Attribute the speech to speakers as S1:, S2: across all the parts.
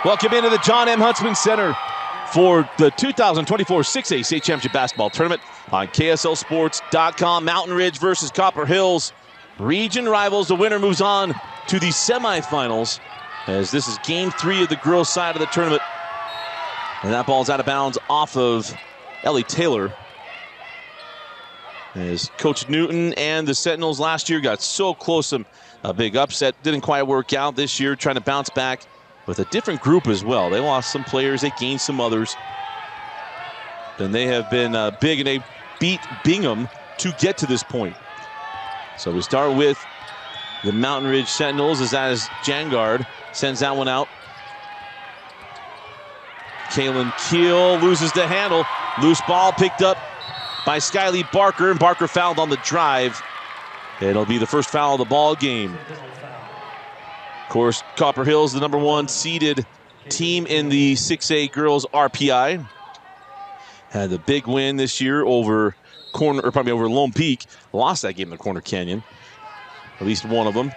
S1: Welcome into the John M. Huntsman Center for the 2024 6A State Championship Basketball Tournament on KSLSports.com. Mountain Ridge versus Copper Hills. Region rivals. The winner moves on to the semifinals, as this is game 3 of the girls' side of the tournament. And that ball's out of bounds off of Ellie Taylor. As Coach Newton and the Sentinels last year got so close to a big upset. Didn't quite work out this year, trying to bounce back with a different group as well. They lost some players, they gained some others. And they have been big, and they beat Bingham to get to this point. So we start with the Mountain Ridge Sentinels, as that is Jangard. Sends that one out. Kaylin Keel loses the handle. Loose ball picked up by Skylee Barker, and Barker fouled on the drive. It'll be the first foul of the ball game. Of course, Copper Hills, the #1 seeded team in the 6A girls RPI, had the big win this year over over Lone Peak. Lost that game in the Corner Canyon, at least one of them.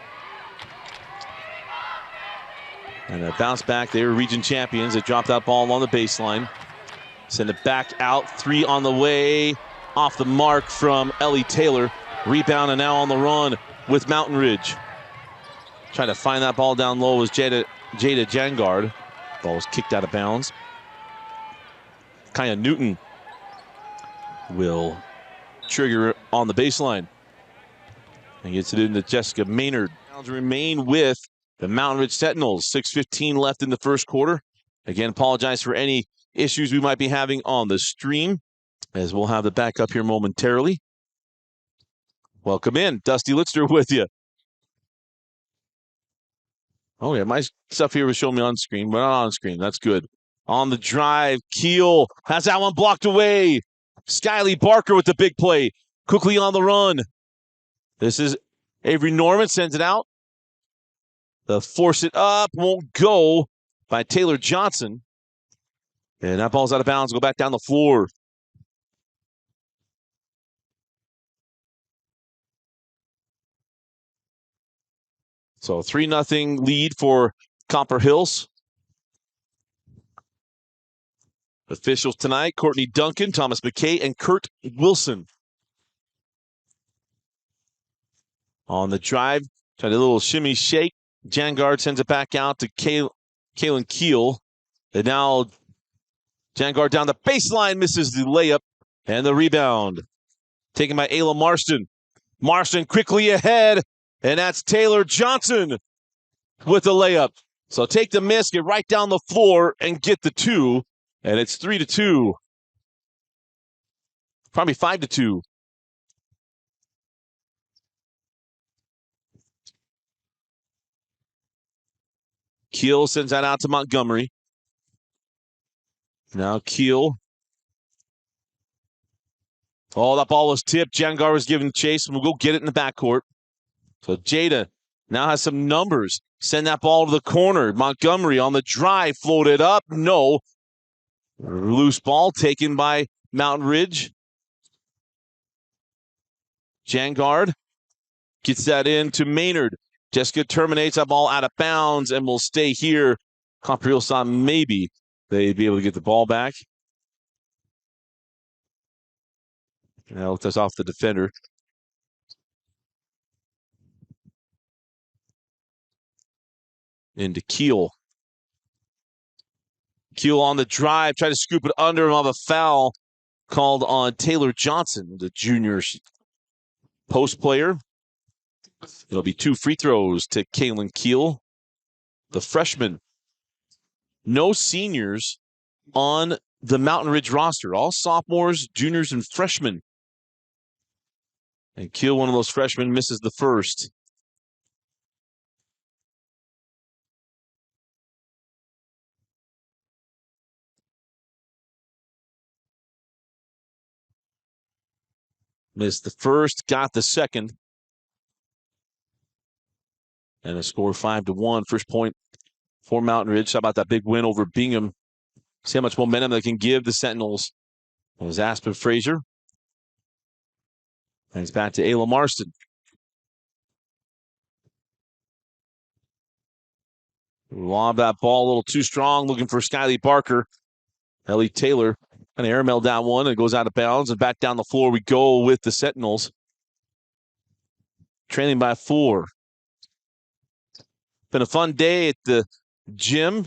S1: And a bounce back. They were region champions. They dropped that ball on the baseline. Send it back out. 3 on the way. Off the mark from Ellie Taylor. Rebound, and now on the run with Mountain Ridge. Trying to find that ball down low was Jada Jangard. Ball was kicked out of bounds. Kaya Newton will trigger on the baseline. And gets it into Jessica Maynard. Remain with the Mountain Ridge Sentinels. 6:15 left in the first quarter. Again, apologize for any issues we might be having on the stream, as we'll have the backup here momentarily. Welcome in. Dusty Litster with you. Oh, yeah, my stuff here was showing me on screen. We're not on screen. That's good. On the drive, Keel has that one blocked away. Skylee Barker with the big play. Quickly on the run. This is Avery Norman, sends it out. The force it up, won't go by Taylor Johnson. And that ball's out of bounds. Go back down the floor. So 3-0 lead for Copper Hills. Officials tonight: Courtney Duncan, Thomas McKay, and Kurt Wilson. On the drive, tried a little shimmy shake. Jangard sends it back out to Kaylin Keel. And now Jangard down the baseline, misses the layup, and the rebound taken by Ayla Marston. Marston quickly ahead, and that's Taylor Johnson with the layup. So take the miss, get right down the floor, and get the 2. And it's 3-2. Probably 5-2. Keel sends that out to Montgomery. Now Keel. Oh, that ball was tipped. Jangard was giving chase, and we'll go get it in the backcourt. So Jada now has some numbers. Send that ball to the corner. Montgomery on the drive, floated up. No. Loose ball taken by Mountain Ridge. Jangard gets that in to Maynard. Jessica terminates that ball out of bounds and will stay here. Copper Hills thought maybe they'd be able to get the ball back. Now that's off the defender. Into Keel. Keel on the drive, try to scoop it under him of a foul called on Taylor Johnson, the junior post player. It'll be 2 free throws to Kaylin Keel, the freshman. No seniors on the Mountain Ridge roster. All sophomores, juniors, and freshmen. And Keel, one of those freshmen, misses the first. Missed the first, got the second. And a score 5-1. First point for Mountain Ridge. How about that big win over Bingham? See how much momentum they can give the Sentinels. It was Aspen Frazier. And it's back to Ayla Marston. Lob that ball a little too strong, looking for Skyly Barker. Ellie Taylor kind of airmailed down one and goes out of bounds, and back down the floor we go with the Sentinels. Trailing by 4. Been a fun day at the gym.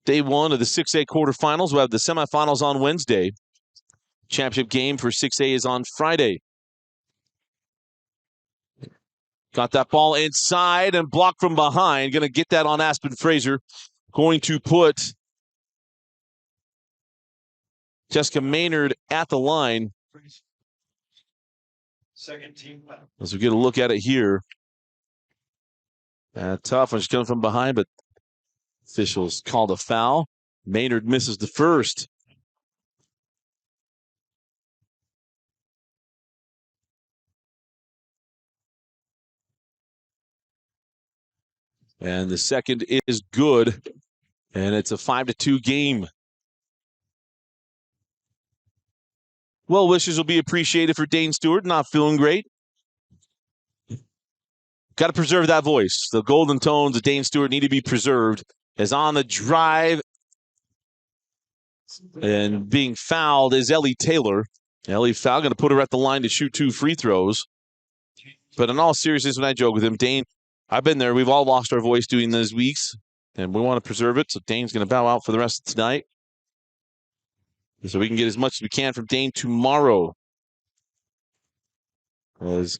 S1: Day 1 of the 6A quarterfinals. We'll have the semifinals on Wednesday. Championship game for 6A is on Friday. Got that ball inside and blocked from behind. Going to get that on Aspen Fraser. Going to put Jessica Maynard at the line.
S2: Second team.
S1: As we get a look at it here. Tough when she's coming from behind, but officials called a foul. Maynard misses the first. And the second is good. And it's a 5-2 game. Well wishes will be appreciated for Dane Stewart. Not feeling great. Got to preserve that voice. The golden tones of Dane Stewart need to be preserved. As on the drive and being fouled is Ellie Taylor. Ellie foul, going to put her at the line to shoot 2 free throws. But in all seriousness, when I joke with him, Dane, I've been there. We've all lost our voice doing those weeks, and we want to preserve it. So Dane's going to bow out for the rest of tonight. So we can get as much as we can from Dane tomorrow. As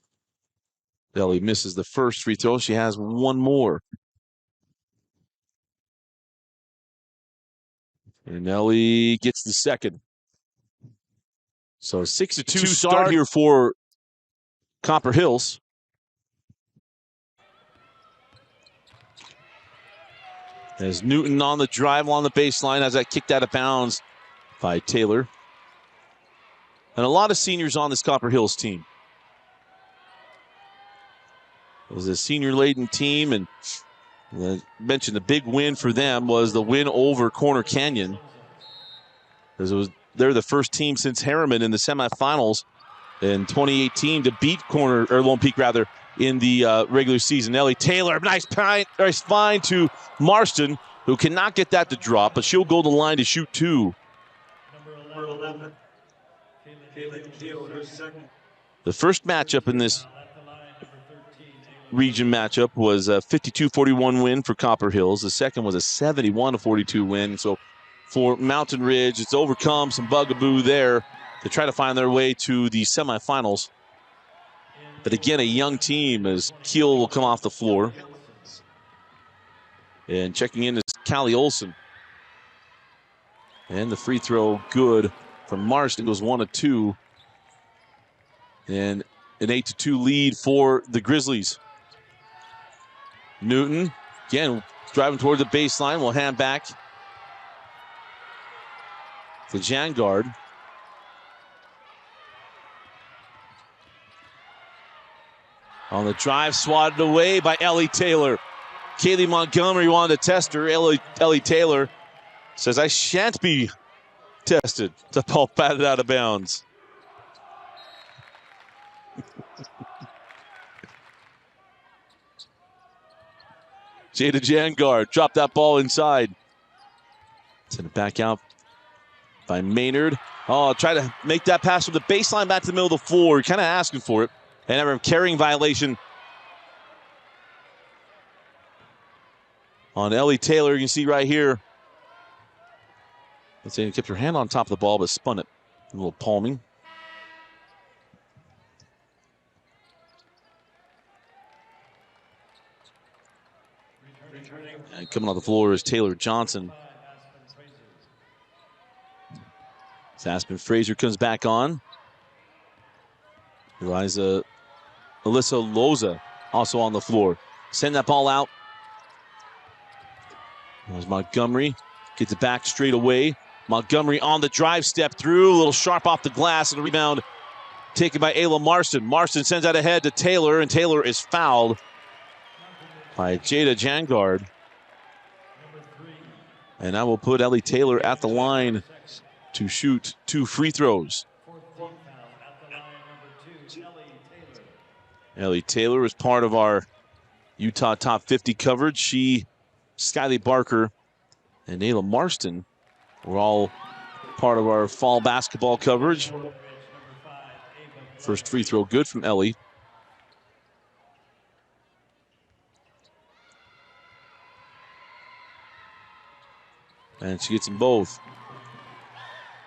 S1: Ellie misses the first free throw, she has one more. And Ellie gets the second. So 6-2 start here for Copper Hills. As Newton on the drive along the baseline as that kicked out of bounds by Taylor. And a lot of seniors on this Copper Hills team. It was a senior-laden team, and I mentioned the big win for them was the win over Corner Canyon. Because they're the first team since Harriman in the semifinals in 2018 to beat Lone Peak rather in the regular season. Ellie Taylor, nice find to Marston, who cannot get that to drop, but she'll go to the line to shoot 2.
S2: Number 11.
S1: The first matchup in this region matchup was a 52-41 win for Copper Hills. The second was a 71-42 win. So for Mountain Ridge, it's overcome some bugaboo there to try to find their way to the semifinals. But again, a young team as Keel will come off the floor. And checking in is Callie Olson. And the free throw good from Marston. Goes 1 of 2. And an 8-2 lead for the Grizzlies. Newton, again, driving toward the baseline. Will hand back to Jangard. On the drive, swatted away by Ellie Taylor. Kaylee Montgomery wanted to test her. Ellie Taylor says, I shan't be tested. The ball batted out of bounds. Jada Jangard dropped that ball inside. Send it back out by Maynard. Oh, try to make that pass from the baseline back to the middle of the floor. Kind of asking for it. And a carrying violation on Ellie Taylor. You can see right here. Let's say kept her hand on top of the ball, but spun it. A little palming. And coming on the floor is Taylor Johnson. As Aspen Fraser comes back on. Alyssa Loza also on the floor. Send that ball out. There's Montgomery. Gets it back straight away. Montgomery on the drive, step through. A little sharp off the glass, and a rebound taken by Ayla Marston. Marston sends that ahead to Taylor, and Taylor is fouled by Jada Jangard. And I will put Ellie Taylor at the line to shoot 2 free throws. Ellie Taylor is part of our Utah Top 50 coverage. She Skyly Barker, and Ayla Marston were all part of our fall basketball coverage. First free throw good from Ellie. And she gets them both.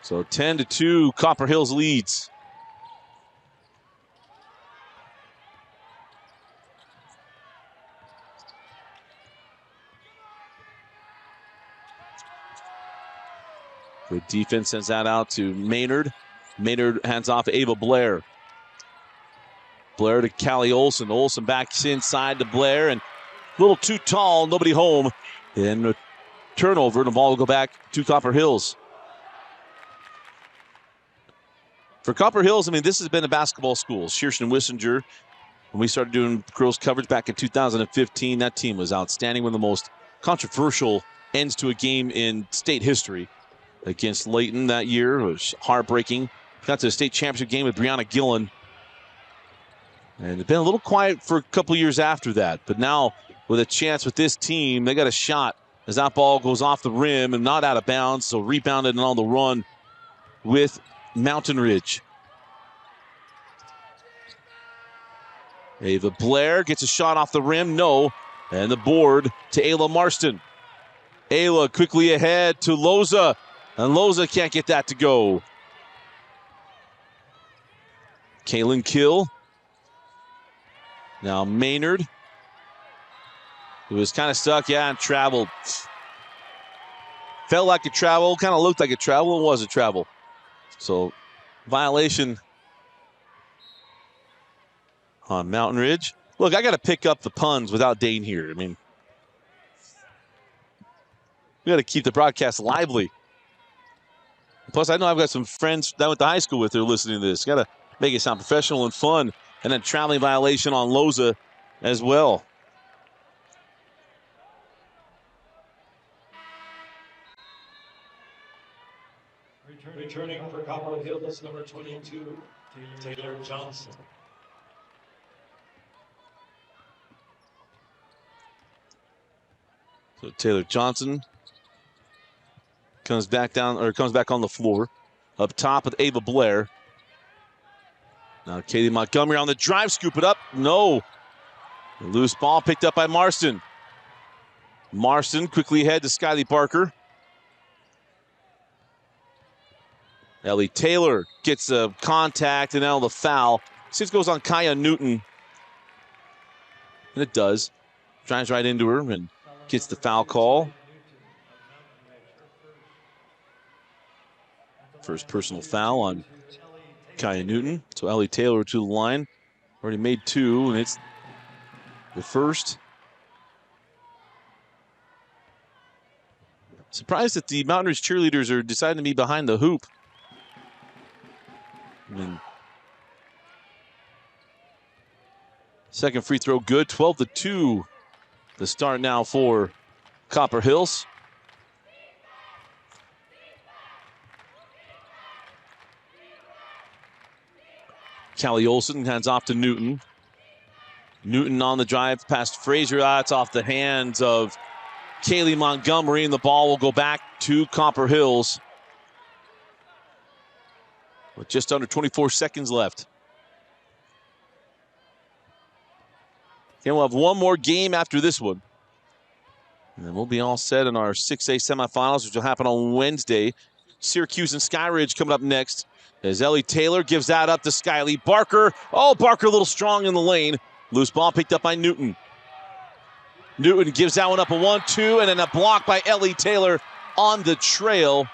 S1: So 10-2, Copper Hills leads. Good defense, sends that out to Maynard. Maynard hands off to Ava Blair. Blair to Callie Olson. Olson back inside to Blair, and a little too tall, nobody home. And a turnover, and the ball will go back to Copper Hills. For Copper Hills, I mean, this has been a basketball school. Shearson Wissinger, when we started doing girls coverage back in 2015, that team was outstanding. One of the most controversial ends to a game in state history. Against Layton that year, it was heartbreaking. Got to the state championship game with Brianna Gillen. And it's been a little quiet for a couple years after that. But now, with a chance with this team, they got a shot as that ball goes off the rim and not out of bounds. So rebounded and on the run with Mountain Ridge. Ava Blair gets a shot off the rim. No. And the board to Ayla Marston. Ayla quickly ahead to Loza. And Loza can't get that to go. Kaylin Kill. Now Maynard. It was kind of stuck, yeah, and traveled. Felt like it traveled, kind of looked like it traveled. It was a travel. So, violation on Mountain Ridge. Look, I got to pick up the puns without Dane here. I mean, we got to keep the broadcast lively. Plus, I know I've got some friends that I went to high school with who are listening to this. Got to make it sound professional and fun. And then traveling violation on Loza as well.
S2: Returning for Copper Hills, number 22, Taylor Johnson.
S1: So Taylor Johnson comes back down, or comes back on the floor. Up top with Ava Blair. Now Katie Montgomery on the drive, scoop it up. No. A loose ball picked up by Marston. Marston quickly ahead to Skyly Barker. Ellie Taylor gets a contact and now the foul. This goes on Kaya Newton. And it does. Drives right into her and gets the foul call. First personal foul on Kaya Newton. So Ellie Taylor to the line. Already made two, and it's the first. Surprised that the Mountain Ridge cheerleaders are deciding to be behind the hoop. I mean, second free throw good. 12-2. The start now for Copper Hills. Callie Olson hands off to Newton. Newton on the drive past Frazier. It's off the hands of Kaylee Montgomery, and the ball will go back to Copper Hills with just under 24 seconds left. And we'll have one more game after this one. And then we'll be all set in our 6A semifinals, which will happen on Wednesday. Syracuse and Skyridge coming up next. As Ellie Taylor gives that up to Skyly Barker. Oh, Barker a little strong in the lane. Loose ball picked up by Newton. Newton gives that one up a 1-2, and then a block by Ellie Taylor on the trail.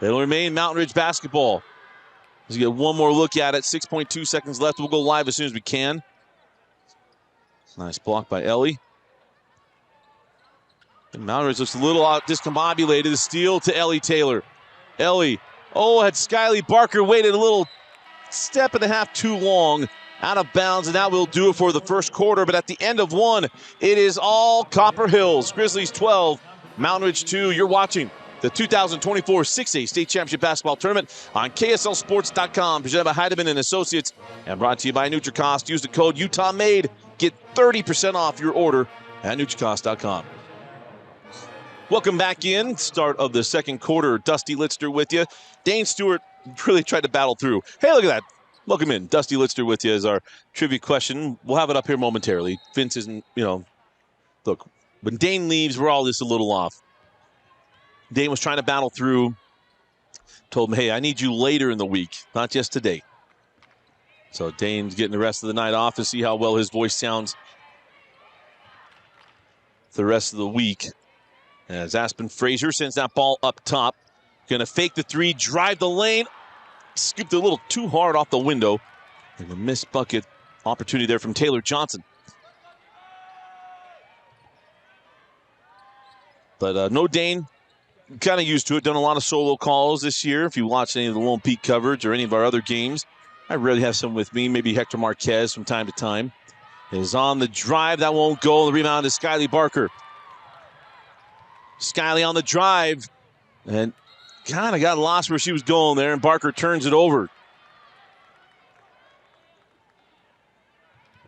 S1: It'll remain Mountain Ridge basketball. Let's get one more look at it. 6.2 seconds left. We'll go live as soon as we can. Nice block by Ellie. And Mountain Ridge looks a little discombobulated. The steal to Ellie Taylor. Ellie, had Skyly Barker waited a little step and a half too long. Out of bounds, and that will do it for the first quarter. But at the end of one, it is all Copper Hills. Grizzlies 12, Mountain Ridge 2. You're watching the 2024 6A State Championship Basketball Tournament on KSLSports.com. Presented by Heidemann and Associates and brought to you by NutriCost. Use the code UtahMade. Get 30% off your order at NutriCost.com. Welcome back in. Start of the second quarter. Dusty Litster with you. Dane Stewart really tried to battle through. Hey, look at that. Welcome in. Dusty Litster with you as our trivia question. We'll have it up here momentarily. Vince isn't, look, when Dane leaves, we're all just a little off. Dane was trying to battle through. Told him, hey, I need you later in the week, not just today. So Dane's getting the rest of the night off to see how well his voice sounds the rest of the week. As Aspen Fraser sends that ball up top. Going to fake the three, drive the lane. Scooped a little too hard off the window. And a missed bucket opportunity there from Taylor Johnson. But no Dane. Kind of used to it. Done a lot of solo calls this year. If you watch any of the Lone Peak coverage or any of our other games, I rarely have some with me. Maybe Hector Marquez from time to time. Is on the drive. That won't go. The rebound is Skyly Barker. Skyly on the drive. And kind of got lost where she was going there. And Barker turns it over.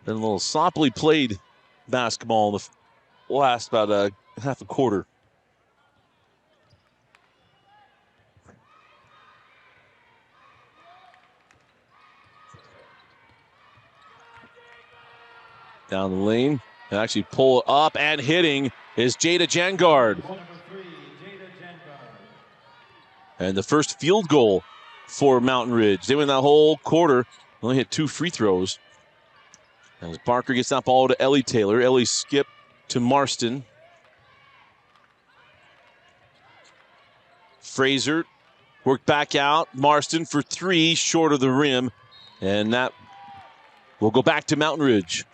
S1: Been a little sloppily played basketball in the last about half a quarter. Down the lane. And actually pull it up and hitting is Jada Jangard. And the first field goal for Mountain Ridge. They win that whole quarter. Only hit 2 free throws. As Barker gets that ball to Ellie Taylor. Ellie skip to Marston. Fraser worked back out. Marston for 3, short of the rim. And that will go back to Mountain Ridge.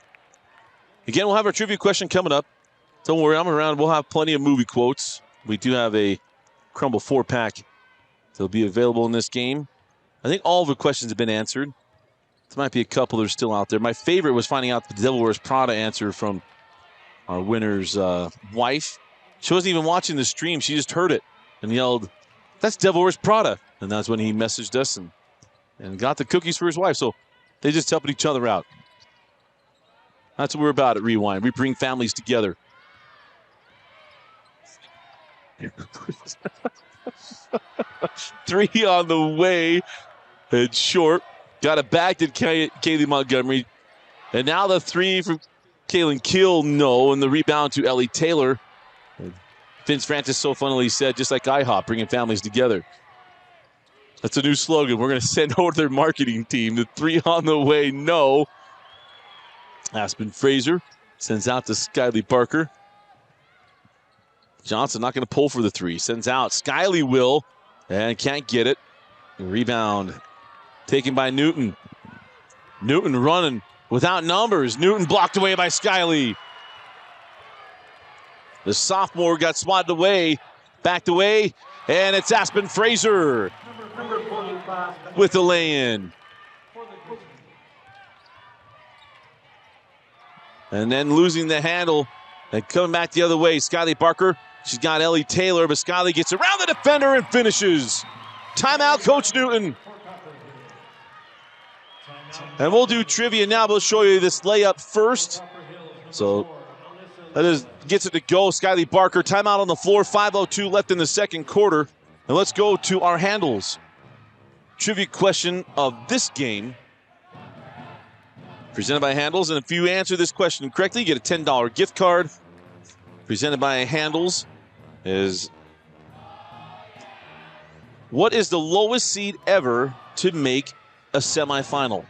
S1: Again, we'll have our trivia question coming up. Don't worry, I'm around. We'll have plenty of movie quotes. We do have a Crumble 4-pack that'll be available in this game. I think all of the questions have been answered. There might be a couple that are still out there. My favorite was finding out the Devil Wears Prada answer from our winner's wife. She wasn't even watching the stream. She just heard it and yelled, "That's Devil Wears Prada." And that's when he messaged us and got the cookies for his wife. So they just helping each other out. That's what we're about at Rewind. We bring families together. Three on the way. And short. Got it back to Kaylee Montgomery. And now the 3 from Kaylin Kill, no. And the rebound to Ellie Taylor. Vince Francis so funnily said, just like IHOP, bringing families together. That's a new slogan. We're going to send over their marketing team. The 3 on the way, no. Aspen Fraser sends out to Skyly Barker. Johnson not going to pull for the 3. Sends out. Skyly will. And can't get it. Rebound taken by Newton. Newton running without numbers. Newton blocked away by Skyly. The sophomore got swatted away. Backed away. And it's Aspen Fraser with the lay-in. And then losing the handle and coming back the other way. Skyly Barker. She's got Ellie Taylor, but Skyly gets around the defender and finishes. Timeout, Coach Newton. And we'll do trivia now. We'll show you this layup first. So that is gets it to go. Skyly Barker, timeout on the floor. 5:02 left in the second quarter. And let's go to our handles. Trivia question of this game. Presented by Handles, and if you answer this question correctly, you get a $10 gift card. Presented by Handles is, what is the lowest seed ever to make a semifinal?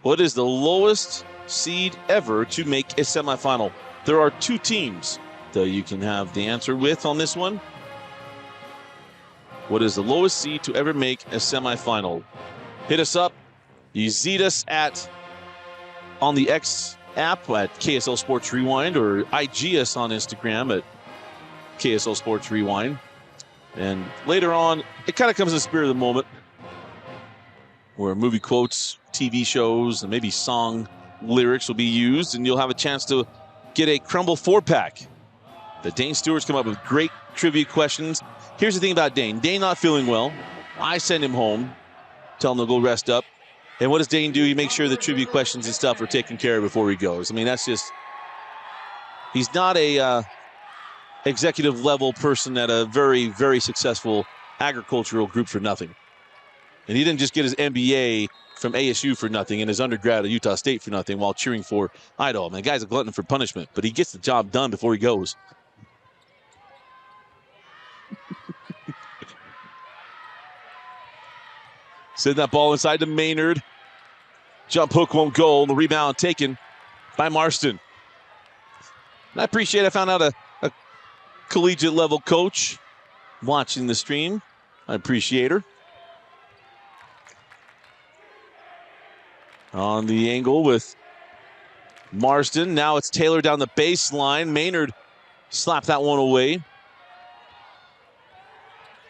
S1: What is the lowest seed ever to make a semifinal? There are 2 teams that you can have the answer with on this one. What is the lowest seed to ever make a semifinal? Hit us up. You zed us on the X app at KSL Sports Rewind, or IG us on Instagram at KSL Sports Rewind. And later on, it kind of comes in the spirit of the moment where movie quotes, TV shows, and maybe song lyrics will be used, and you'll have a chance to get a Crumble 4-pack. The Dane Stewart's come up with great trivia questions. Here's the thing about Dane. Dane not feeling well. I send him home, tell him to go rest up. And what does Dane do? He makes sure the tribute questions and stuff are taken care of before he goes. I mean, that's just, he's not a executive level person at a very, very successful agricultural group for nothing. And he didn't just get his MBA from ASU for nothing and his undergrad at Utah State for nothing while cheering for Idaho. Man, the guy's a glutton for punishment, but he gets the job done before he goes. Send that ball inside to Maynard. Jump hook won't go. The rebound taken by Marston. And I found out a collegiate level coach watching the stream. I appreciate her. On the angle with Marston. Now it's Taylor down the baseline. Maynard slapped that one away.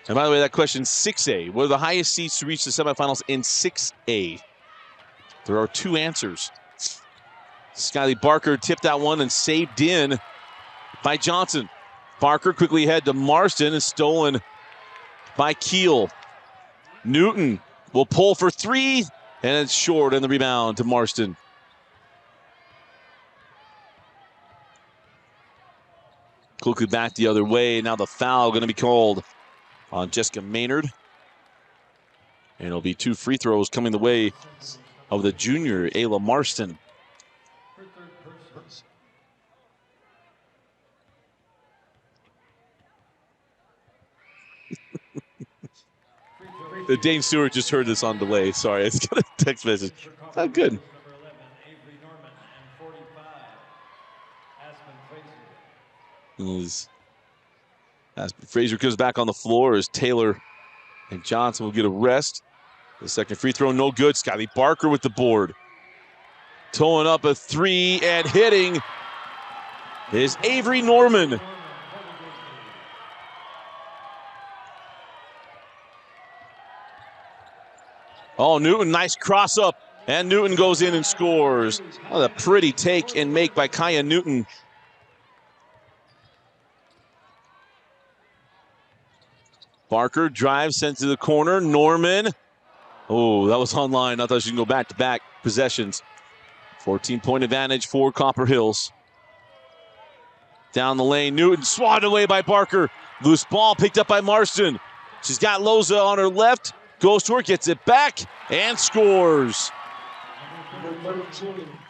S1: And by the way, that question, 6A. What are the highest seeds to reach the semifinals in 6A? There are two answers. Skyly Barker tipped that one and saved in by Johnson. Barker quickly ahead to Marston and stolen by Keel. Newton will pull for three, and it's short in the rebound to Marston. Quickly back the other way. Now the foul going to be called on Jessica Maynard. And it'll be two free throws coming the way of the junior, Ayla Marston. Dane Stewart just heard this on delay. Sorry, it's got a text message. Oh, good. As Fraser comes back on the floor as Taylor and Johnson will get a rest. The second free throw, no good. Skyly Barker with the board. Towing up a three and hitting is Avery Norman. Oh, Newton, nice cross up. And Newton goes in and scores. What a pretty take and make by Kaya Newton. Barker drives, sent to the corner. Norman. Oh, that was online. I thought she can go back-to-back possessions. 14-point advantage for Copper Hills. Down the lane, Newton swatted away by Barker. Loose ball picked up by Marston. She's got Loza on her left. Goes to her, gets it back, and scores.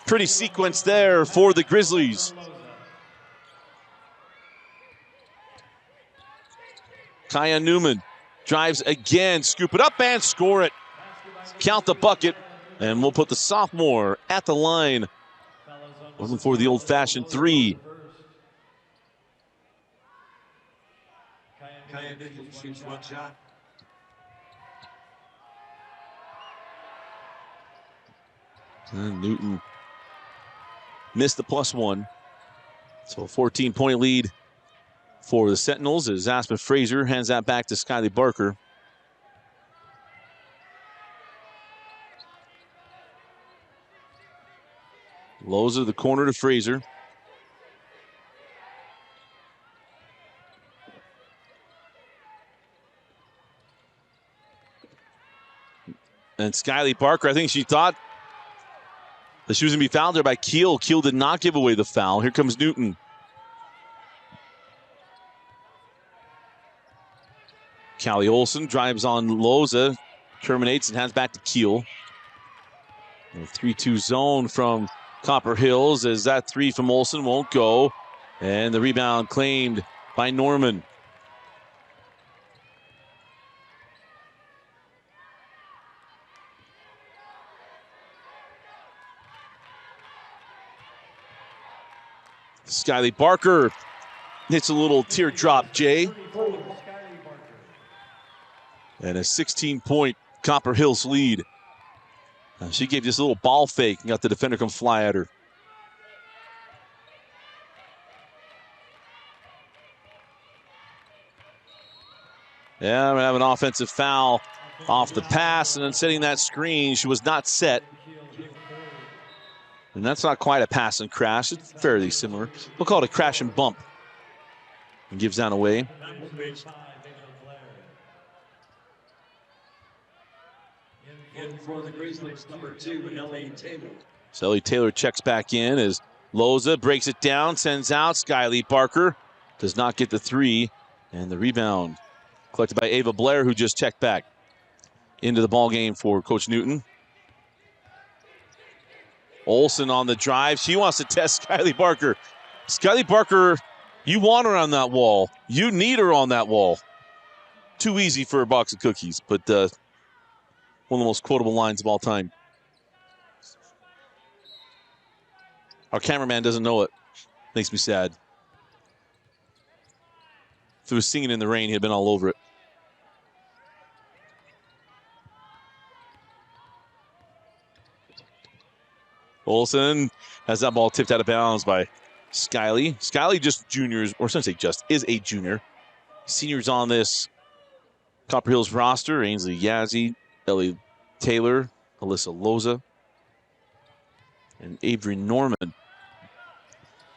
S1: Pretty sequence there for the Grizzlies. Kaya Newman drives again, scoop it up and score it. Count the bucket, and we'll put the sophomore at the line. Looking for the old-fashioned three.
S2: Kaya Newton shoots one shot.
S1: And Newton missed the +1. So a 14-point lead for the Sentinels as Aspen Fraser hands that back to Skyly Barker. Loza the corner to Fraser. And Skyly Barker, I think she thought that she was going to be fouled there by Keel. Keel did not give away the foul. Here comes Newton. Callie Olson drives on Loza, terminates and hands back to Keel. 3-2 zone from Copper Hills as that three from Olson won't go. And the rebound claimed by Norman. Skyly Barker hits a little teardrop, Jay. And a 16-point Copper Hills lead. She gave just a little ball fake and got the defender come fly at her. Yeah, we're going to have an offensive foul off the pass, and then setting that screen, she was not set. And that's not quite a pass and crash. It's fairly similar. We'll call it a crash and bump. And gives that away.
S2: In for the Grizzlies, number 2, Ellie Taylor.
S1: So Ellie Taylor checks back in as Loza breaks it down, sends out. Skyly Barker does not get the 3. And the rebound collected by Ava Blair, who just checked back into the ball game for Coach Newton. Olsen on the drive. She wants to test Skyly Barker. Skyly Barker, you want her on that wall. You need her on that wall. Too easy for a box of cookies, but one of the most quotable lines of all time. Our cameraman doesn't know it. Makes me sad. If it was Singing in the Rain, he'd been all over it. Olsen has that ball tipped out of bounds by Skyly. Skyly just juniors, or shouldn't say just, is a junior. Seniors on this Copper Hills roster: Ainsley Yazzie, Ellie Taylor, Alyssa Loza, and Avery Norman.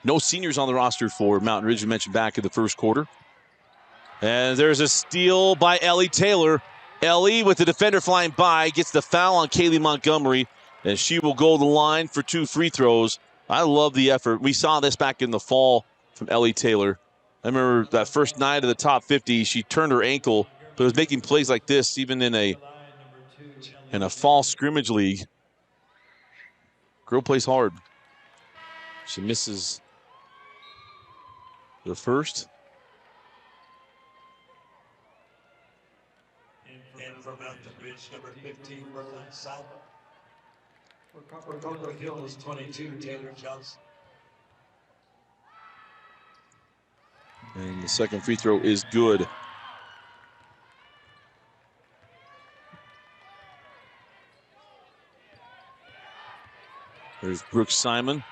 S1: No seniors on the roster for Mountain Ridge, we mentioned back in the first quarter. And there's a steal by Ellie Taylor. Ellie, with the defender flying by, gets the foul on Kaylee Montgomery, and she will go to the line for 2 free throws. I love the effort. We saw this back in the fall from Ellie Taylor. I remember that first night of the top 50, she turned her ankle, but was making plays like this even in a fall scrimmage league. Girl plays hard. She misses the first.
S2: In for Mountain Ridge, number 15, Berlin South. For Copper Hills, 22, Taylor Johnson.
S1: And the second free throw is good. There's Brooke Simon.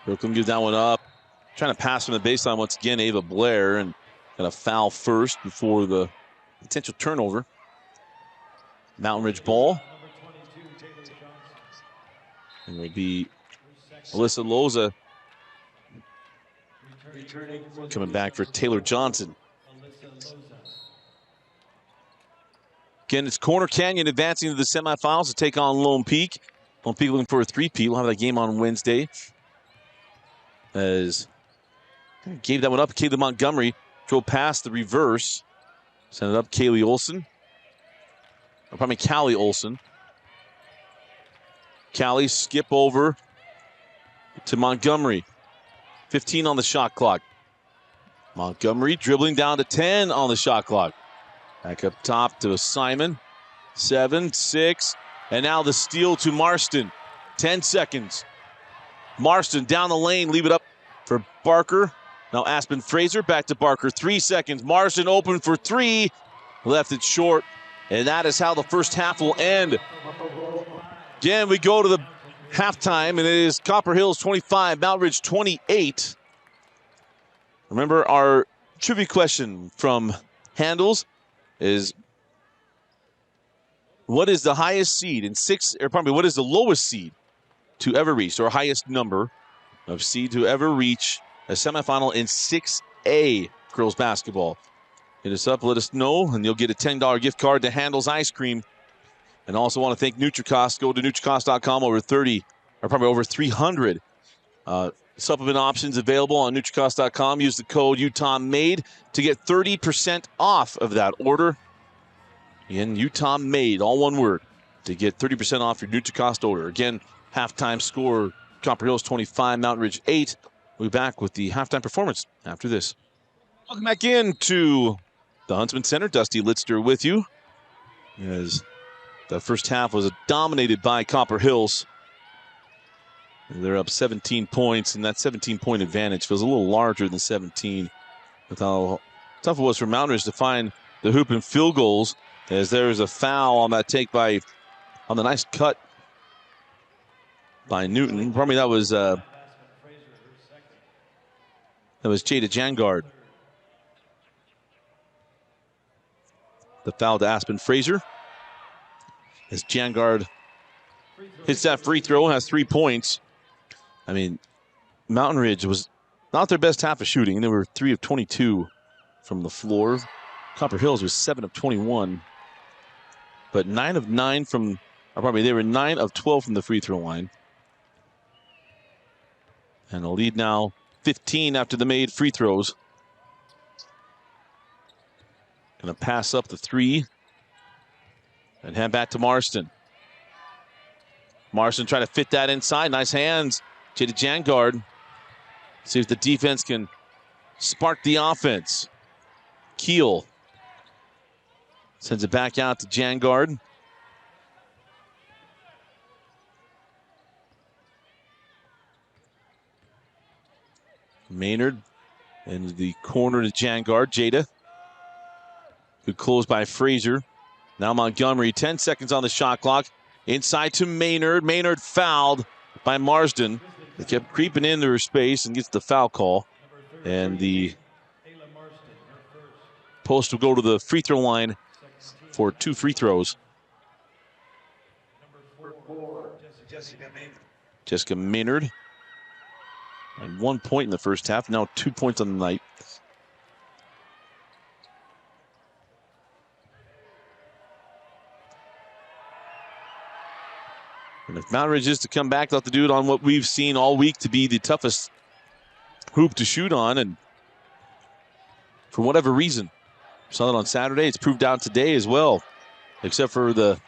S1: Brooklyn gives that one up. Trying to pass from the baseline once again, Ava Blair, and got a foul first before the potential turnover. Mountain Ridge ball. And will be Alyssa Loza coming back for Taylor Johnson. Again, it's Corner Canyon advancing to the semifinals to take on Lone Peak. Lone Peak looking for a 3-peat. We'll have that game on Wednesday. As gave that one up, Kaylee Montgomery drove past the reverse. Sent it up, Callie Olsen. Callie skip over to Montgomery. 15 on the shot clock. Montgomery dribbling down to 10 on the shot clock. Back up top to Simon. 7, 6, and now the steal to Marston. 10 seconds. Marston down the lane, leave it up for Barker. Now Aspen Fraser back to Barker. 3 seconds. Marston open for 3. Left it short. And that is how the first half will end. Again, we go to the halftime, and it is Copper Hills 25, Mountain Ridge 28. Remember, our trivia question from Handles is, what is the highest seed in what is the lowest seed to ever reach, or highest number of seed to ever reach a semifinal in 6A girls basketball? Hit us up, let us know, and you'll get a $10 gift card to Handles Ice Cream. And also want to thank NutriCost. Go to NutriCost.com. Over 300 supplement options available on NutriCost.com. Use the code UTOMMADE to get 30% off of that order. Again, UTOMMADE, all one word, to get 30% off your NutriCost order. Again, halftime score, Copper Hills 25, Mountain Ridge 8. We'll be back with the halftime performance after this. Welcome back into the Huntsman Center. Dusty Litster with you, as the first half was dominated by Copper Hills. They're up 17 points, and that 17-point advantage feels a little larger than 17 with how tough it was for Mountain Ridge to find the hoop and field goals, as there is a foul on that take on the nice cut by Newton. Probably that was Jada Jangard. The foul to Aspen Fraser, as Jangard hits that free throw and has 3 points. I mean, Mountain Ridge was not their best half of shooting. They were 3 of 22 from the floor. Copper Hills was 7 of 21. But 9 of 9 from They were 9 of 12 from the free throw line. And the lead now 15 after the made free throws. Gonna pass up the 3 and hand back to Marston. Marston trying to fit that inside. Nice hands. Jada Jangard. See if the defense can spark the offense. Keel sends it back out to Jangard. Maynard in the corner to Jangard. Jada. Good close by Frazier. Now Montgomery, 10 seconds on the shot clock. Inside to Maynard. Maynard fouled by Marsden. They kept creeping into her space and gets the foul call. And the Post will go to the free throw line for 2 free throws. Jessica Maynard. And 1 point in the first half. Now 2 points on the night. And if Mountain Ridge is to come back, they'll have to do it on what we've seen all week to be the toughest hoop to shoot on. And for whatever reason, we saw that on Saturday. It's proved out today as well, except for the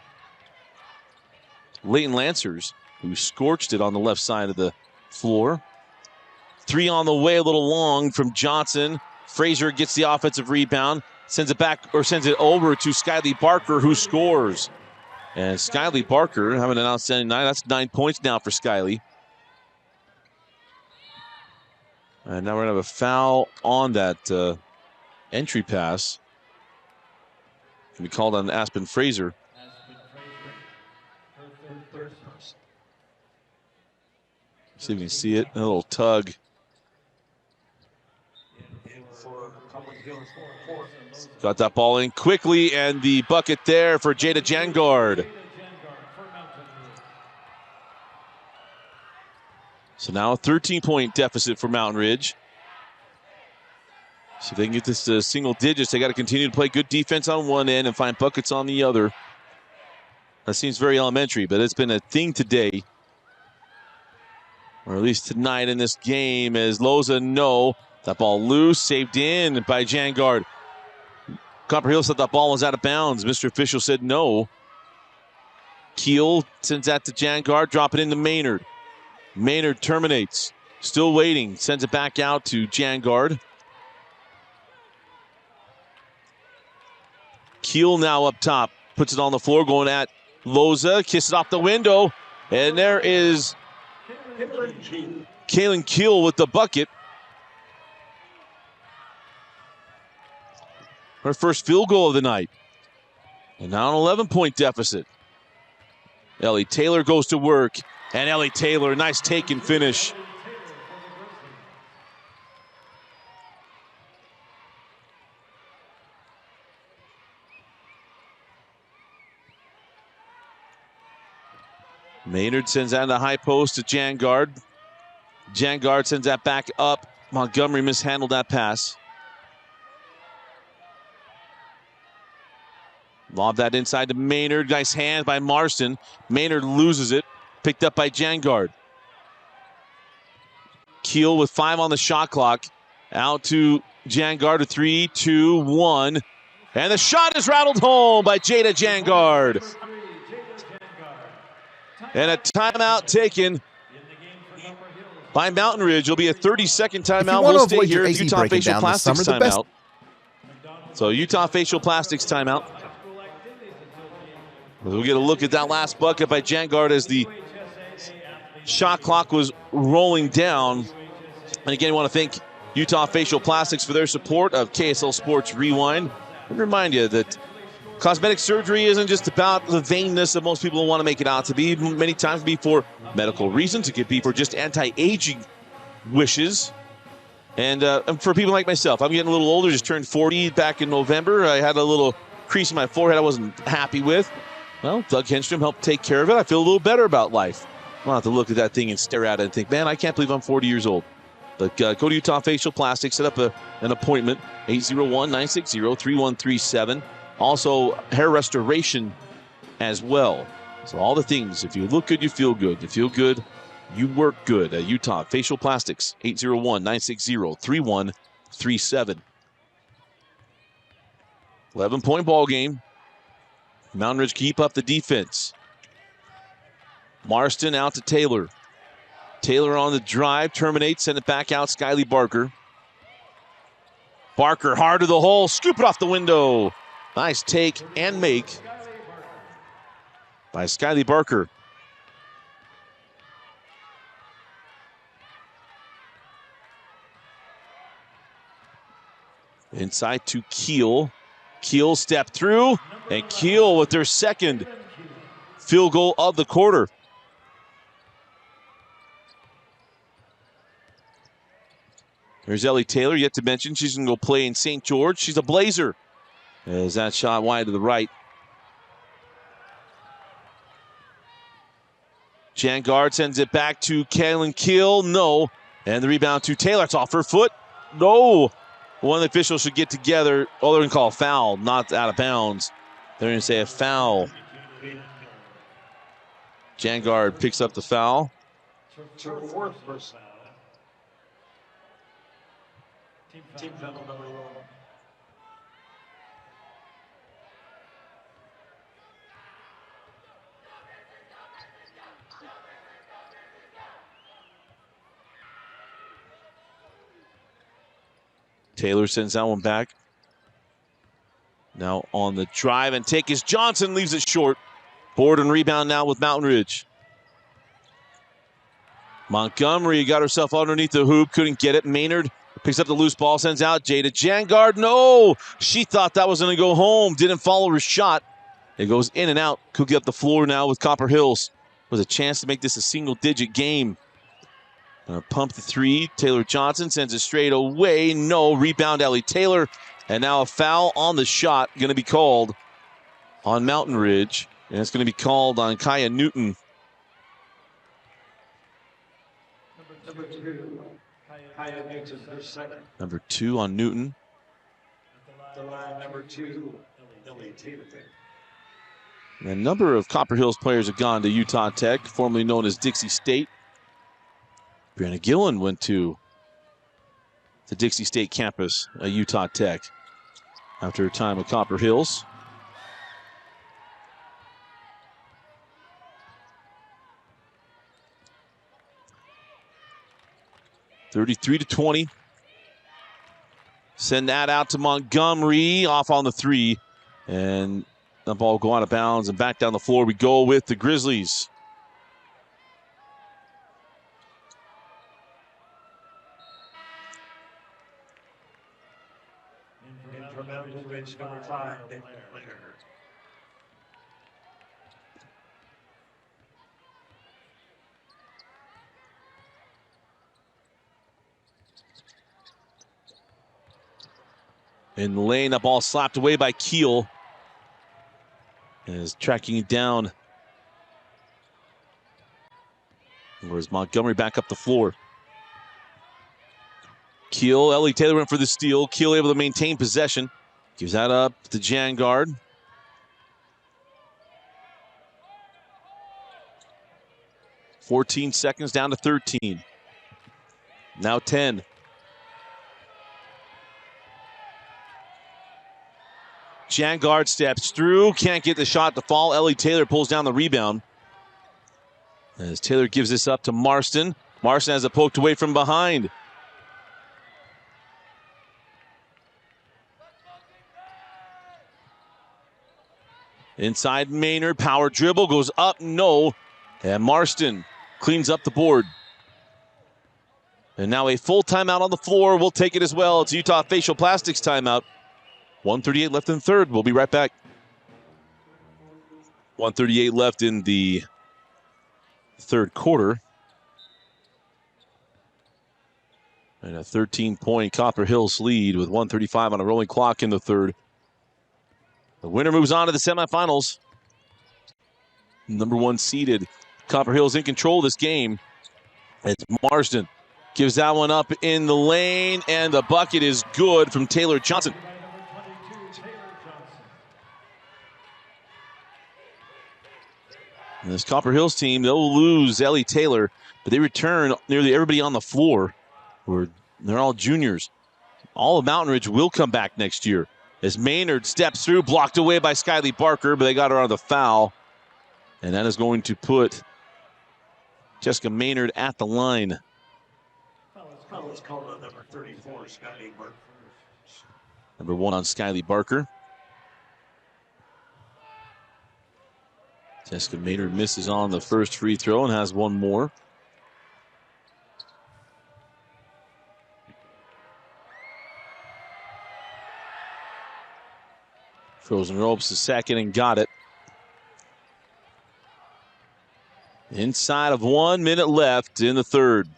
S1: Leighton Lancers, who scorched it on the left side of the floor. 3 on the way, a little long from Johnson. Frazier gets the offensive rebound, sends it back or sends it over to Skyly Barker, who scores. And Skyly Barker having an outstanding night. That's 9 points now for Skyly. And now we're going to have a foul on that entry pass. Can be called on Aspen Frazier. See if you can see it. A little tug. Got that ball in quickly, and the bucket there for Jada Jangard. So now a 13-point deficit for Mountain Ridge. So if they can get this to single digits, they got to continue to play good defense on one end and find buckets on the other. That seems very elementary, but it's been a thing today, or at least tonight in this game, as Loza that ball loose, saved in by Jangard. Copper Hills said that ball was out of bounds. Mr. Official said no. Keel sends that to Jangard, drop it into Maynard. Maynard terminates, still waiting, sends it back out to Jangard. Keel now up top, puts it on the floor, going at Loza, kisses off the window, and there is Kaylin Keel with the bucket. Her first field goal of the night. And now an 11-point deficit. Ellie Taylor goes to work. And Ellie Taylor, nice take and finish. Maynard sends that in the high post to Jangard. Jangard sends that back up. Montgomery mishandled that pass. Lob that inside to Maynard. Nice hand by Marston. Maynard loses it. Picked up by Jangard. Keel with 5 on the shot clock. Out to Jangard. A 3, 2, 1. And the shot is rattled home by Jada Jangard. And a timeout taken by Mountain Ridge. It'll be a 30-second timeout. We'll stay here at Utah Facial Plastics timeout. So Utah Facial Plastics timeout. We'll get a look at that last bucket by Jangard as the shot clock was rolling down. And again, I want to thank Utah Facial Plastics for their support of KSL Sports Rewind. And remind you that cosmetic surgery isn't just about the vainness that most people want to make it out to be. Many times it can be for medical reasons. It could be for just anti-aging wishes. And for people like myself, I'm getting a little older, just turned 40 back in November. I had a little crease in my forehead I wasn't happy with. Well, Doug Henstrom helped take care of it. I feel a little better about life. I don't have to look at that thing and stare at it and think, man, I can't believe I'm 40 years old. But go to Utah Facial Plastics, set up an appointment, 801-960-3137. Also, hair restoration as well. So all the things, if you look good, you feel good. If you feel good, you work good at Utah Facial Plastics, 801-960-3137. 11-point ball game. Mountain Ridge keep up the defense. Marston out to Taylor. Taylor on the drive, terminates, send it back out, Skyly Barker. Barker hard to the hole, scoop it off the window. Nice take and make by Skyly Barker. Inside to Keel. Keel step through, and Keel with their second field goal of the quarter. Here's Ellie Taylor, yet to mention she's going to go play in St. George. She's a Blazer. As that shot wide to the right. Jangard sends it back to Kaylin Keel. No. And the rebound to Taylor. It's off her foot. No. One of the officials should get together. Oh, they're going to call a foul, not out of bounds. They're going to say a foul. Jangard picks up the foul. Team foul number 1. Taylor sends that one back. Now on the drive and take is Johnson, leaves it short. Board and rebound now with Mountain Ridge. Montgomery got herself underneath the hoop, couldn't get it. Maynard picks up the loose ball, sends out Jada Jangard. No, she thought that was going to go home. Didn't follow her shot. It goes in and out. Cookie up the floor now with Copper Hills. Was a chance to make this a single-digit game. Pump the three. Taylor Johnson sends it straight away. No, rebound Ellie Taylor. And now a foul on the shot going to be called on Mountain Ridge. And it's going to be called on Kaya Newton.
S2: Number 2, Kaya Newton, her second.
S1: Number 2 on Newton.
S2: The line, number 2, Ellie Taylor.
S1: A number of Copper Hills players have gone to Utah Tech, formerly known as Dixie State. Brianna Gillen went to the Dixie State campus at Utah Tech after her time at Copper Hills. (33-20). Send that out to Montgomery, off on the 3. And the ball will go out of bounds, and back down the floor we go with the Grizzlies.
S2: From Mountain Ridge, number 5, Later.
S1: In the lane, that ball slapped away by Keel. And is tracking it down. Where's Montgomery back up the floor? Keel, Ellie Taylor went for the steal. Keel able to maintain possession. Gives that up to Jangard. (14 seconds down to 13. Now 10. Jangard steps through, can't get the shot to fall. Ellie Taylor pulls down the rebound. As Taylor gives this up to Marston. Marston has it poked away from behind. Inside Maynard, power dribble, goes up, no. And Marston cleans up the board. And now a full timeout on the floor. We'll take it as well. It's Utah Facial Plastics timeout. 1:38 left in the third. We'll be right back. 1:38 left in the third quarter. And a 13-point Copper Hills lead with 1:35 on a rolling clock in the third. The winner moves on to the semifinals. Number 1 seeded Copper Hills in control of this game. It's Marston. Gives that one up in the lane, and the bucket is good from Taylor Johnson. And this Copper Hills team, they'll lose Ellie Taylor, but they return nearly everybody on the floor. They're all juniors. All of Mountain Ridge will come back next year. As Maynard steps through, blocked away by Skyly Barker, but they got her on the foul. And that is going to put Jessica Maynard at the line.
S2: Foul is called on number 34, Skyly Barker.
S1: Number 1 on Skyly Barker. Jessica Maynard misses on the first free throw and has one more. Frozen ropes the second and got it. Inside of 1 minute left in the third.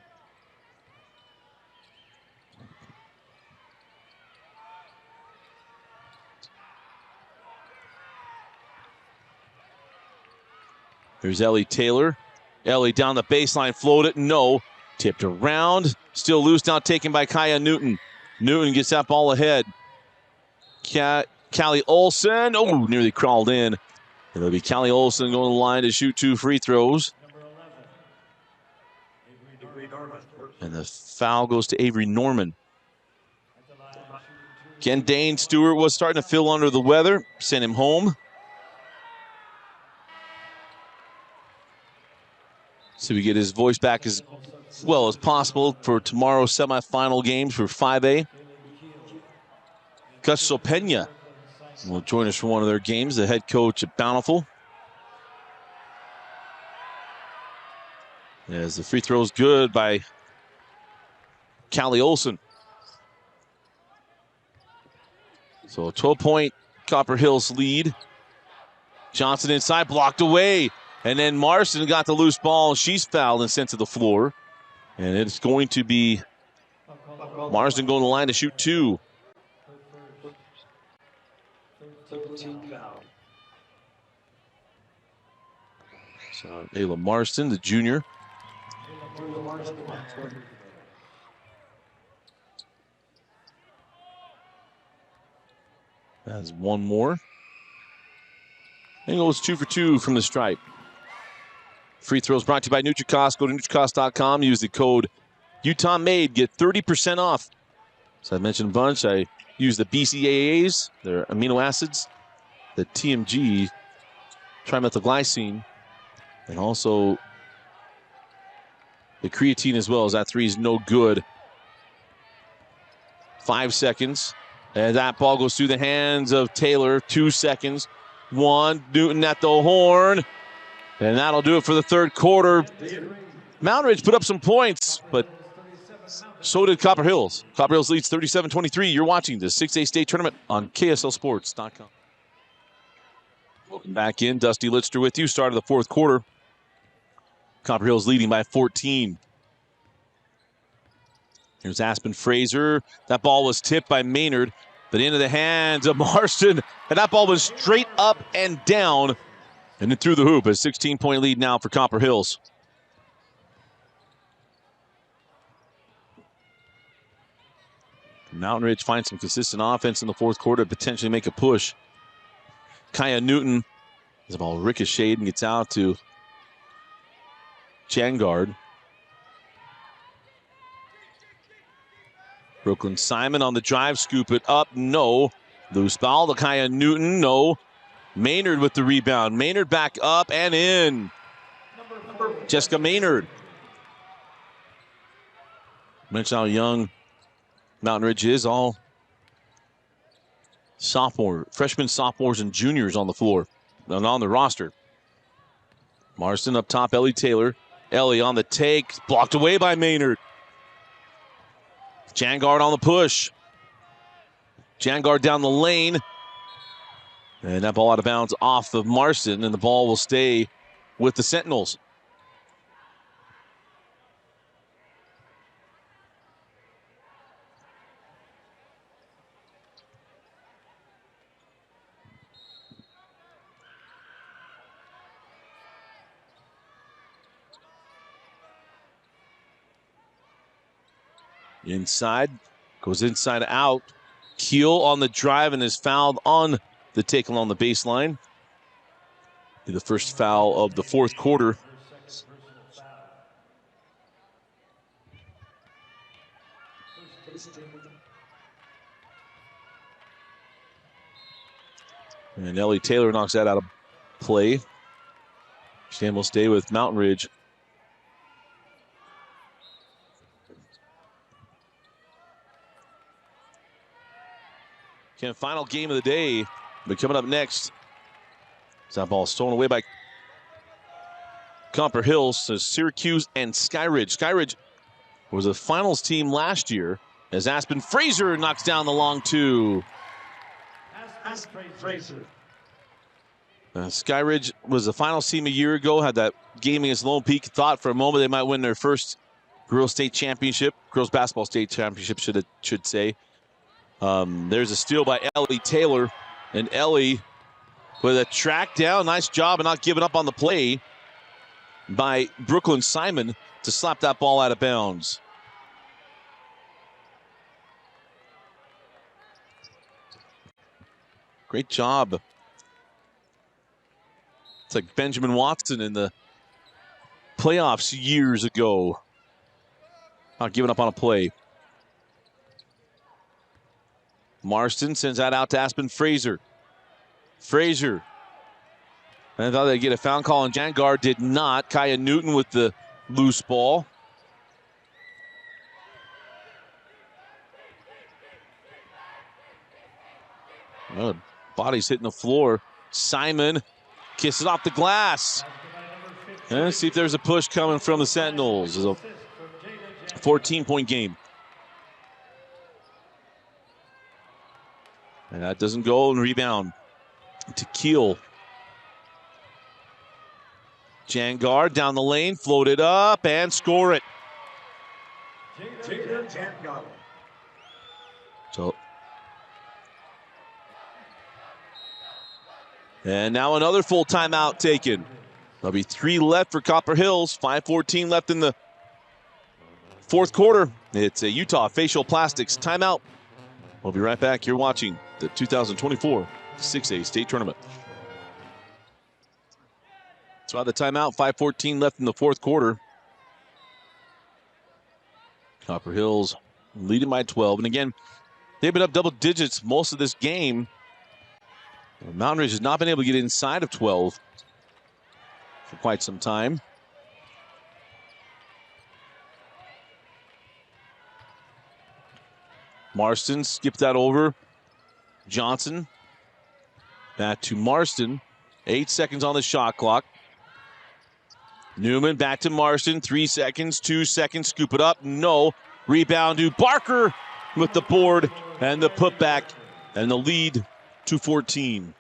S1: Here's Ellie Taylor. Ellie down the baseline, floated, no. Tipped around, still loose, now taken by Kaya Newton. Newton gets that ball ahead. Callie Olson, nearly crawled in. It'll be Callie Olson going to the line to shoot 2 free throws. And the foul goes to Avery Norman. Again, Dane Stewart was starting to feel under the weather, sent him home. So we get his voice back as well as possible for tomorrow's semifinal games for 5A. Gus Sopena will join us for one of their games, the head coach at Bountiful. As the free throw is good by Callie Olson. So a 12-point Copper Hills lead. Johnson inside, blocked away. And then Marston got the loose ball. She's fouled and sent to the floor. And it's going to be Marston going to the line to shoot 2. So Ayla Marston, the junior. That's one more. And goes 2 for 2 from the stripe. Free throws brought to you by Nutricost. Go to Nutricost.com. Use the code UTAHMADE. Get 30% off. So I mentioned a bunch. I use the BCAAs, their amino acids, the TMG, trimethylglycine, and also the creatine as well, as that 3 is no good. 5 seconds. And that ball goes through the hands of Taylor. 2 seconds. 1. Newton at the horn. And that'll do it for the third quarter. Mountain Ridge put up some points, but so did Copper Hills. Copper Hills leads 37-23. You're watching the 6A state tournament on KSLSports.com. Welcome back in. Dusty Litster with you. Start of the fourth quarter. Copper Hills leading by 14. Here's Aspen Fraser. That ball was tipped by Maynard, but into the hands of Marston. And that ball was straight up and down. And then through the hoop. A 16-point lead now for Copper Hills. Mountain Ridge finds some consistent offense in the fourth quarter to potentially make a push. Kaya Newton, the ball ricocheted and gets out to Jangard. Brooklyn Simon on the drive, scoop it up, no. Loose ball to Kaya Newton, no. Maynard with the rebound. Maynard back up and in. Jessica Maynard. Mention how young Mountain Ridge is. All freshmen, sophomores, and juniors on the floor and on the roster. Marston up top, Ellie Taylor. Ellie on the take, blocked away by Maynard. Jangard on the push. Jangard down the lane. And that ball out of bounds off of Marston, and the ball will stay with the Sentinels. Inside, goes inside out. Keel on the drive and is fouled on the take along the baseline. The first foul of the fourth quarter. And Ellie Taylor knocks that out of play. Stan will stay with Mountain Ridge. Final game of the day. But coming up next, that ball stolen away by Copper Hills. So Syracuse and Skyridge. Skyridge was a finals team last year as Aspen Fraser knocks down the long two.
S2: Aspen Fraser.
S1: Skyridge was the finals team a year ago, had that game against Lone Peak. Thought for a moment they might win their first girls state championship, girls basketball state championship, should say. There's a steal by Ellie Taylor, and Ellie with a track down. Nice job and not giving up on the play by Brooklyn Simon to slap that ball out of bounds. Great job. It's like Benjamin Watson in the playoffs years ago. Not giving up on a play. Marston sends that out to Aspen Fraser. Fraser. I thought they'd get a foul call on Jangar. Did not. Kaya Newton with the loose ball. Oh, body's hitting the floor. Simon kisses off the glass. And let's see if there's a push coming from the Sentinels. It's a 14-point game. And that doesn't go, and rebound to Keel. Jangar down the lane, float it up, and score it. So, and now another full timeout taken. There'll be 3 left for Copper Hills. 5:14 left in the fourth quarter. It's a Utah Facial Plastics timeout. We'll be right back. You're watching the 2024 6A state tournament. So out of the timeout, 5:14 left in the fourth quarter. Copper Hills leading by 12. And again, they've been up double digits most of this game. Mountain Ridge has not been able to get inside of 12 for quite some time. Marston skipped that over. Johnson back to Marston. 8 seconds on the shot clock. Newman back to Marston. 3 seconds, 2 seconds. Scoop it up. No. Rebound to Barker with the board and the putback and the lead to 14.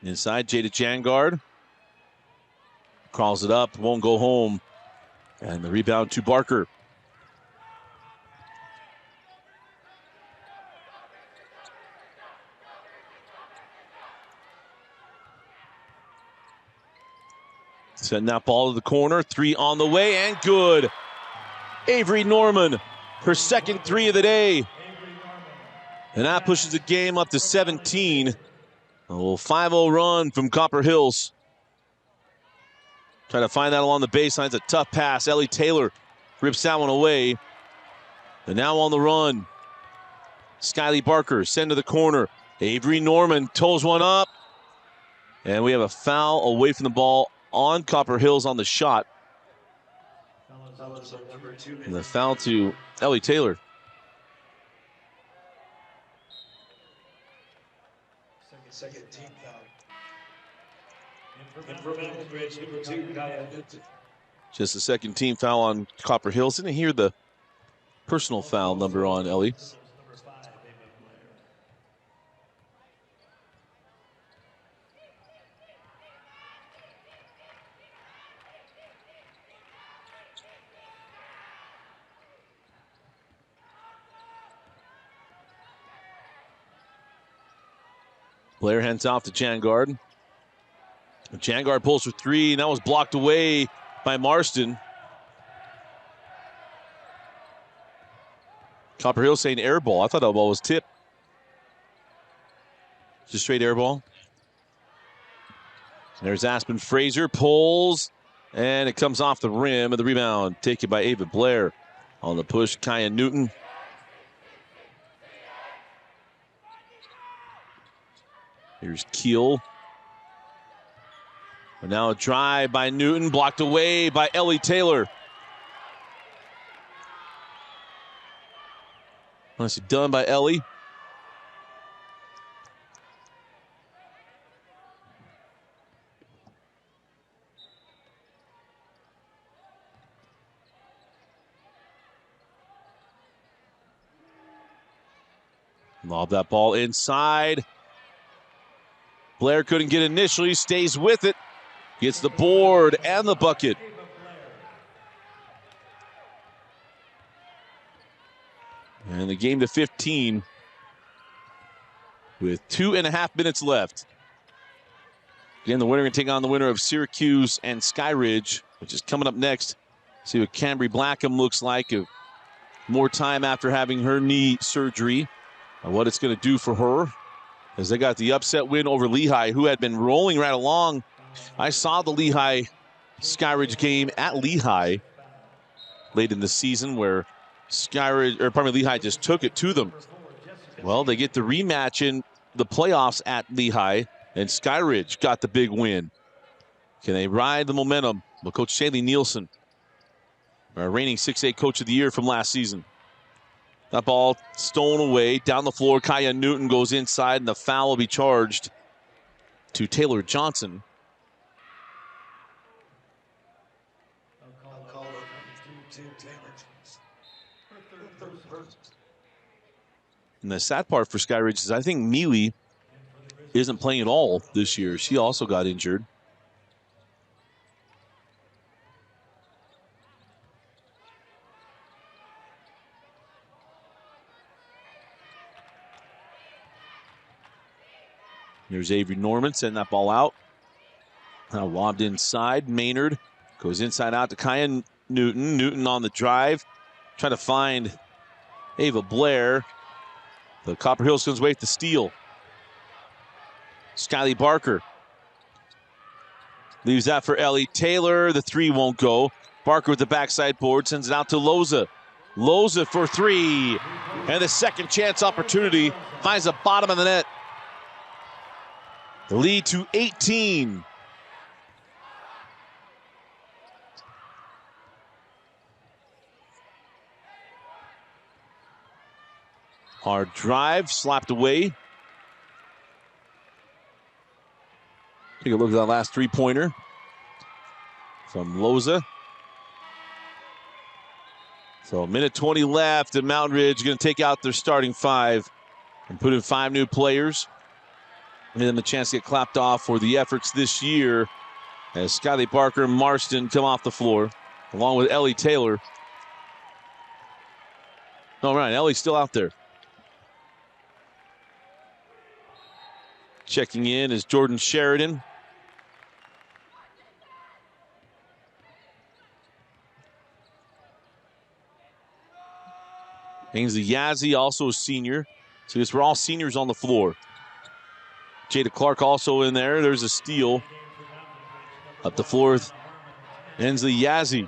S1: Inside, Jada Jangard. Crawls it up, won't go home. And the rebound to Barker. Sending that ball to the corner. 3 on the way, and good. Avery Norman, her second 3 of the day. And that pushes the game up to 17. A little 5-0 run from Copper Hills. Trying to find that along the baseline. It's a tough pass. Ellie Taylor rips that one away. And now on the run. Skyly Barker send to the corner. Avery Norman toes one up. And we have a foul away from the ball on Copper Hills on the shot. And the foul to Ellie Taylor.
S2: Second team foul. And for Mountain Ridge, number 2, Kaya Newton.
S1: Just the second team foul on Copper Hills. Didn't hear the personal foul number on Ellie. Blair hands off to Jangard. Jangard pulls for 3, and that was blocked away by Marston. Copper Hill saying air ball. I thought that ball was tipped. It's a straight air ball. There's Aspen Fraser, pulls, and it comes off the rim, and the rebound taken by Ava Blair. On the push, Kaya Newton. Here's Keel. And now a drive by Newton, blocked away by Ellie Taylor. Nicely done by Ellie. Lob that ball inside. Blair couldn't get initially, stays with it. Gets the board and the bucket. And the game to 15 with 2.5 minutes left. Again, the winner can take on the winner of Syracuse and Skyridge, which is coming up next. See what Cambry Blackham looks like. More time after having her knee surgery. And what it's going to do for her, as they got the upset win over Lehigh, who had been rolling right along. I saw the Lehigh Skyridge game at Lehigh late in the season, where Lehigh just took it to them. Well, they get the rematch in the playoffs at Lehigh, and Skyridge got the big win. Can they ride the momentum? Well, Coach Shaylee Nielsen, our reigning 6A Coach of the Year from last season. That ball stolen away down the floor. Kaya Newton goes inside, and the foul will be charged to Taylor Johnson. And the sad part for Skyridge is I think Mealy isn't playing at all this year. She also got injured. Here's Avery Norman sending that ball out. Now lobbed inside. Maynard goes inside out to Kaya Newton. Newton on the drive. Trying to find Ava Blair. The Copper Hills comes away with the steal. Skyly Barker leaves that for Ellie Taylor. The three won't go. Barker with the backside board sends it out to Loza. Loza for three. And the second chance opportunity finds the bottom of the net. The lead to 18. Hard drive, slapped away. Take a look at that last three-pointer from Loza. So a minute 20 left, and Mountain Ridge going to take out their starting five and put in 5 new players. And then the chance to get clapped off for the efforts this year as Skyly Barker and Marston come off the floor, along with Ellie Taylor. All right, Ellie's still out there. Checking in is Jordan Sheridan. Ainsley Yazzie, also a senior. So we're all seniors on the floor. Jada Clark also in there. There's a steal. Up the floor with Ainsley Yazzie.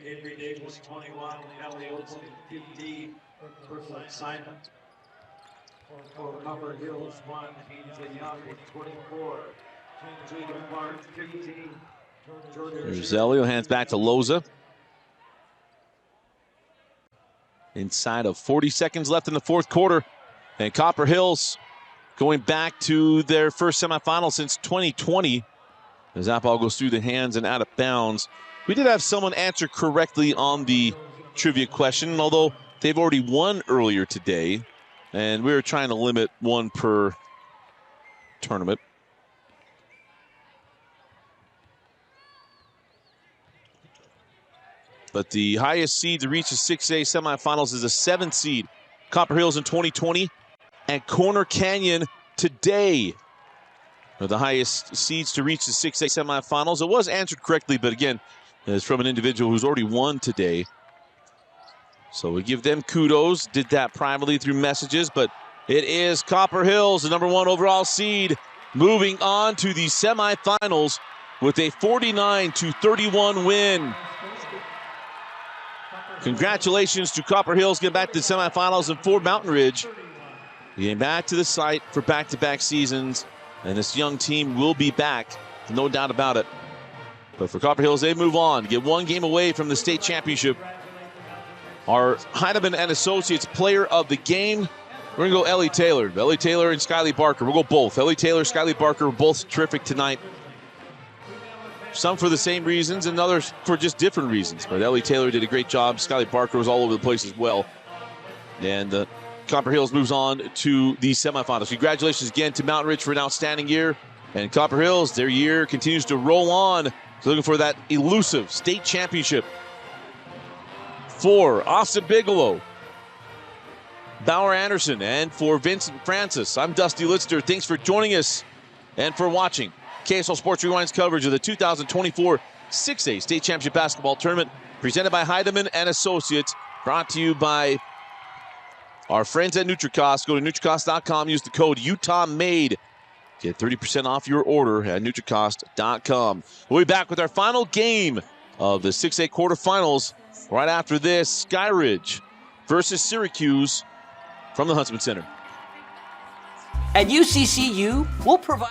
S2: Avery Davis, 21. Ellie Olsen, 15. Simon. For Copper Hills, 1. Ainsley Young, 24. Jada Clark, 15.
S1: There's Elio, hands back to Loza. Inside of 40 seconds left in the fourth quarter. And Copper Hills going back to their first semifinal since 2020. As that ball goes through the hands and out of bounds. We did have someone answer correctly on the trivia question, although they've already won earlier today. And we were trying to limit one per tournament. But the highest seed to reach the 6A semifinals is a 7th seed. Copper Hills in 2020 and Corner Canyon today are the highest seeds to reach the 6A semifinals. It was answered correctly, but again, it's from an individual who's already won today. So we give them kudos. Did that privately through messages, but It is Copper Hills, the #1 overall seed, moving on to the semifinals with a 49-31 win. Congratulations to Copper Hills getting back to the semifinals, and for Mountain Ridge getting back to the site for back-to-back seasons. And this young team will be back, no doubt about it. But for Copper Hills, they move on to get one game away from the state championship. Our Heidemann and Associates player of the game, we're going to go Ellie Taylor. Ellie Taylor and Skylie Barker. We'll go both. Ellie Taylor, Skylie Barker were both terrific tonight. Some for the same reasons and others for just different reasons. But Ellie Taylor did a great job. Skylie Barker was all over the place as well. And Copper Hills moves on to the semifinals. Congratulations again to Mountain Ridge for an outstanding year. And Copper Hills, their year continues to roll on. So looking for that elusive state championship. For Austin Bigelow, Bauer Anderson, and for Vincent Francis, I'm Dusty Litster. Thanks for joining us and for watching KSL Sports Rewind's coverage of the 2024 6A State Championship Basketball Tournament, presented by Heidemann and Associates, brought to you by our friends at NutriCost. Go to NutriCost.com, use the code UTAHMADE. Get 30% off your order at NutriCost.com. We'll be back with our final game of the 6A quarterfinals right after this. Skyridge versus Syracuse from the Huntsman Center.
S3: At UCCU, we'll provide